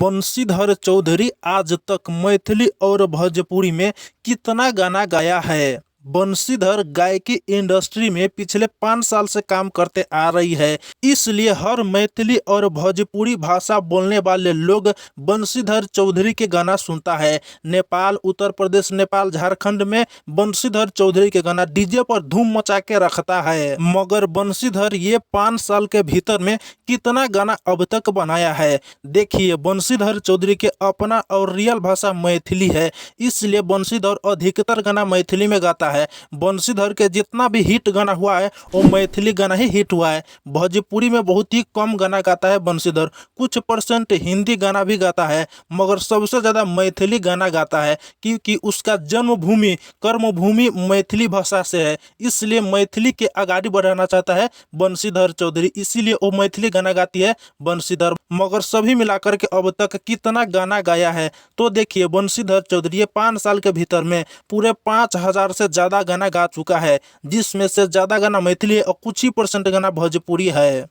बंशीधर चौधरी आज तक मैथिली और भोजपुरी में कितना गाना गाया है। बंशीधर गायकी इंडस्ट्री में पिछले 5 साल से काम करते आ रही है, इसलिए हर मैथिली और भोजपुरी भाषा बोलने वाले लोग बंशीधर चौधरी के गाना सुनता है। नेपाल, उत्तर प्रदेश, नेपाल, झारखंड में बंशीधर चौधरी के गाना डीजे पर धूम मचा के रखता है। मगर बंशीधर ये 5 साल के भीतर में कितना गाना अब तक बनाया है। देखिए, बंशीधर चौधरी के अपना और रियल भाषा मैथिली है, इसलिए बंशीधर अधिकतर गाना मैथिली में गाता है। बंशीधर के जितना भी हिट गाना हुआ है वो मैथिली गाना ही हिट हुआ है। भोजपुरी में बहुत ही कम गाना गाता है बंशीधर, कुछ परसेंट हिंदी गाना भी गाता है, मगर सबसे ज़्यादा मैथिली गाना गाता है क्योंकि उसका जन्मभूमि कर्मभूमि मैथिली भाषा से है। इसलिए मैथिली के आगाड़ी बढ़ाना चाहता है बंशीधर चौधरी, इसीलिए वो मैथिली गाना गाती है बंशीधर। मगर सभी मिलाकर के अब तक कितना गाना गाया है तो देखिए, बंशीधर चौधरी 5 साल के भीतर में पूरे 5000 से ज़्यादा गाना गा चुका है, जिसमें से ज़्यादा गाना मैथिली है और कुछ ही परसेंट गाना भोजपुरी है।